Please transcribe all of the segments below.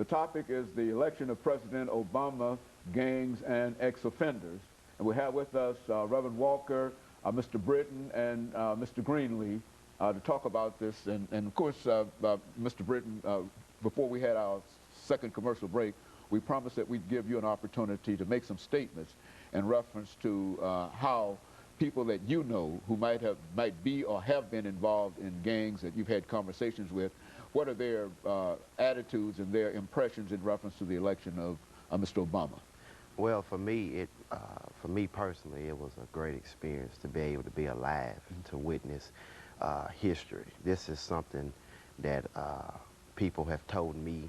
The topic is the election of President Obama, gangs, and ex-offenders. And we have with us Reverend Walker, Mr. Britton, and Mr. Greenlee to talk about this. And of course, Mr. Britton, before we had our second commercial break, we promised that we'd give you an opportunity to make some statements in reference to how people that you know who might be or have been involved in gangs that you've had conversations with, what are their attitudes and their impressions in reference to the election of Mr. Obama? Well, for me personally, it was a great experience to be able to be alive and to witness history. This is something that people have told me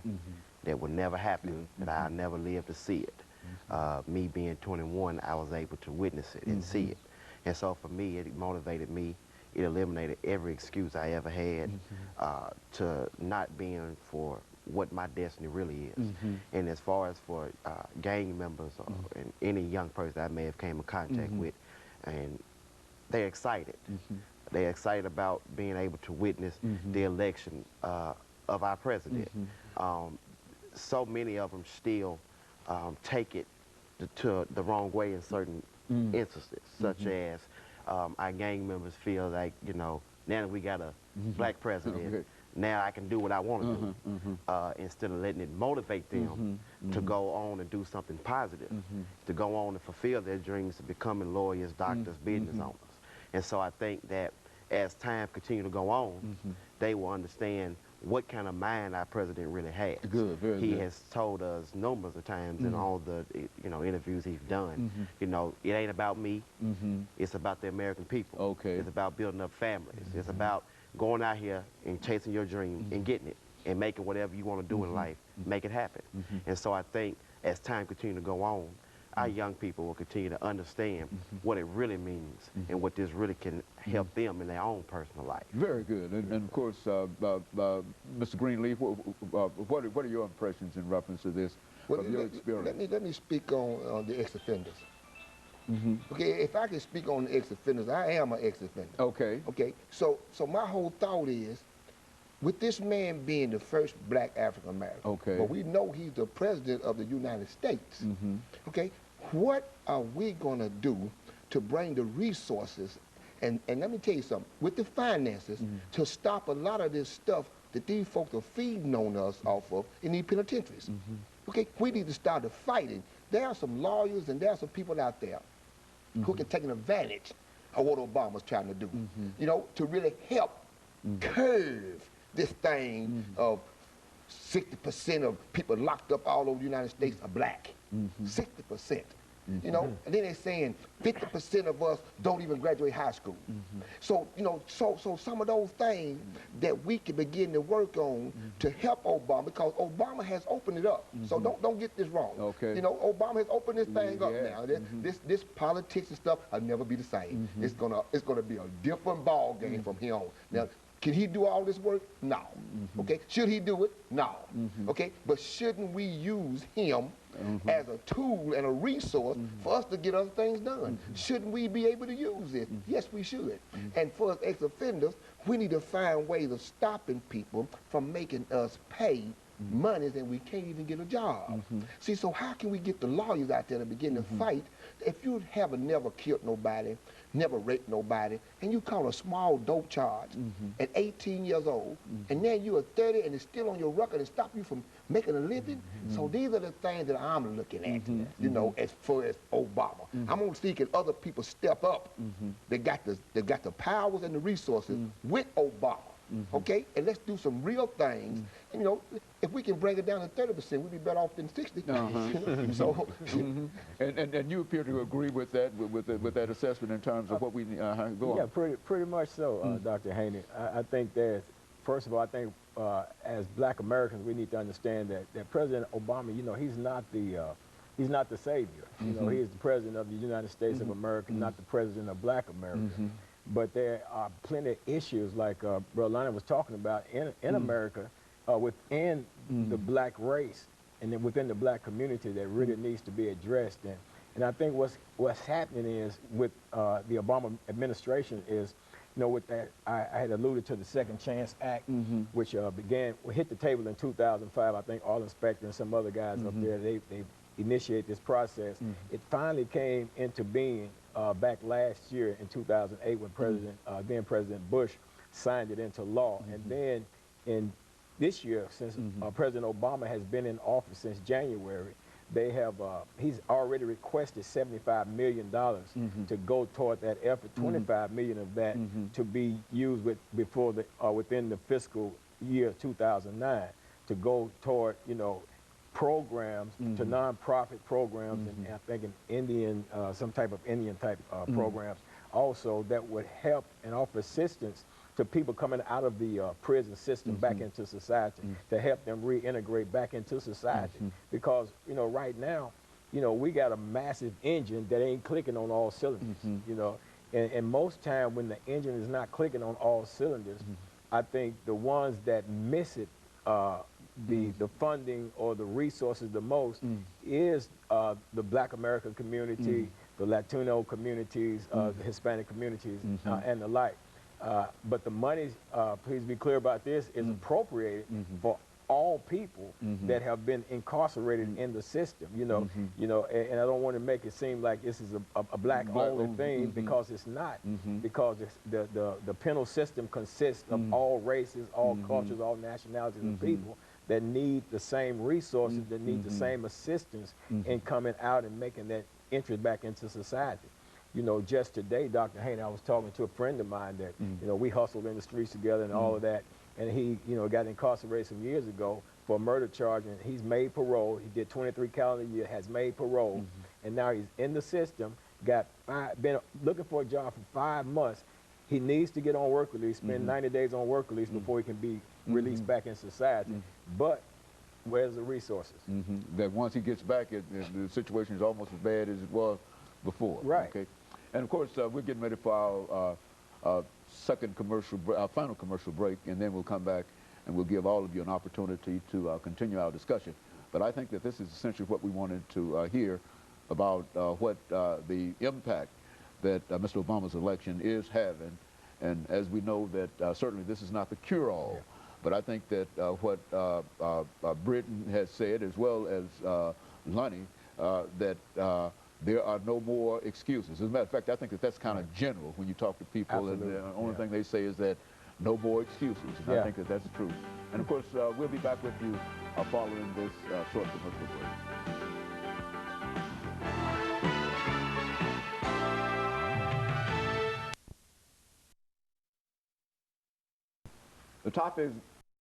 that would never happen, that I'll never live to see it. Me being 21, I was able to witness it and see it. And so for me, it motivated me. It eliminated every excuse I ever had to not being for what my destiny really is. And as far as for gang members or and any young person I may have came in contact with, and they're excited. They're excited about being able to witness the election of our president. So many of them still take it to the wrong way in certain instances, such as our gang members feel like, you know, now that we got a black president, now I can do what I want to do, instead of letting it motivate them to go on and do something positive, to go on and fulfill their dreams of becoming lawyers, doctors, business owners. And so I think that as time continues to go on, they will understand what kind of mind our president really has. He has told us numerous of times in all the interviews he's done, you know, it ain't about me, it's about the American people. It's about building up families. It's about going out here and chasing your dream and getting it and making whatever you want to do in life, make it happen. And so I think as time continues to go on, our young people will continue to understand what it really means and what this really can help them in their own personal life. Very good. And of course, Mr. Greenlee, what are your impressions in reference to this, from your experience? Let me speak on the ex-offenders. Okay, if I can speak on the ex-offenders, I am an ex-offender. Okay, so my whole thought is, with this man being the first black African-American, but we know he's the president of the United States, okay, what are we gonna do to bring the resources, and let me tell you something, with the finances, to stop a lot of this stuff that these folks are feeding on us off of in these penitentiaries? Okay, we need to start the fighting. There are some lawyers and there are some people out there who can take an advantage of what Obama's trying to do, you know, to really help curve this thing of 60% of people locked up all over the United States are black. 60%. You know, and then they're saying 50% of us don't even graduate high school. So, you know, so some of those things that we can begin to work on to help Obama, because Obama has opened it up. So don't get this wrong. You know, Obama has opened this thing up now. This politics and stuff will never be the same. It's gonna be a different ball game from here on. Now, can he do all this work? No. Okay. Should he do it? No. Okay. But shouldn't we use him as a tool and a resource for us to get other things done? Shouldn't we be able to use it? Yes, we should. And for us ex-offenders, we need to find ways of stopping people from making us pay monies and we can't even get a job. See, so how can we get the lawyers out there to begin to fight? If you haven't never killed nobody, never raped nobody, and you caught a small dope charge at 18 years old, and then you are 30 and it's still on your record and stop you from making a living? So these are the things that I'm looking at, you know, as far as Obama. I'm gonna see can other people step up. They got the powers and the resources with Obama. Okay, and let's do some real things. And, you know, if we can bring it down to 30%, we'd be better off than 60. So, and you appear to agree with that, with that assessment in terms of what we go on. Yeah, pretty much so, Dr. Haney. I think there's, first of all, I think as Black Americans, we need to understand that President Obama, you know, he's not the savior. You know, he is the president of the United States of America, not the president of Black America. But there are plenty of issues, like Brother Lonnie was talking about, in America, within the black race and then within the black community that really needs to be addressed. And I think what's happening is with the Obama administration is you know, with that, I had alluded to the Second Chance Act, which hit the table in 2005. I think Arlen Specter and some other guys up there, they initiated this process. It finally came into being back last year in 2008 when then President Bush signed it into law. And then in this year, since President Obama has been in office since January, they have he's already requested $75 million to go toward that effort. 25 million of that to be used within the fiscal year 2009 to go toward, you know, programs, to nonprofit programs, and I think an Indian, some type of Indian type programs also that would help and offer assistance to people coming out of the prison system back into society, to help them reintegrate back into society. Because, you know, right now, you know, we got a massive engine that ain't clicking on all cylinders, you know, and most time when the engine is not clicking on all cylinders, I think the ones that miss it, the funding or the resources the most is the Black American community, the Latino communities, the Hispanic communities, and the like. But the money, please be clear about this, is appropriated for all people that have been incarcerated in the system. You know, and I don't want to make it seem like this is a black-only thing, because it's not. Because the penal system consists of all races, all cultures, all nationalities of people that need the same resources, that need the same assistance in coming out and making that entry back into society. You know, just today, Dr. Haney, I was talking to a friend of mine that, you know, we hustled in the streets together and all of that, and he, you know, got incarcerated some years ago for a murder charge, and he's made parole. He did 23 calendar years, has made parole, and now he's in the system, been looking for a job for 5 months. He needs to get on work release, spend 90 days on work release before he can be released back in society. But where's the resources? That once he gets back, the situation is almost as bad as it was before. Right. Okay. And of course, we're getting ready for our final commercial break, and then we'll come back and we'll give all of you an opportunity to continue our discussion. But I think that this is essentially what we wanted to hear about what the impact that Mr. Obama's election is having. And as we know that certainly this is not the cure-all, but I think that what Britton has said, as well as Lonnie, that there are no more excuses. As a matter of fact, I think that that's kind of general when you talk to people. Absolutely. And the only thing they say is that no more excuses. And I think that that's true. And of course, we'll be back with you following this short commercial break. The topic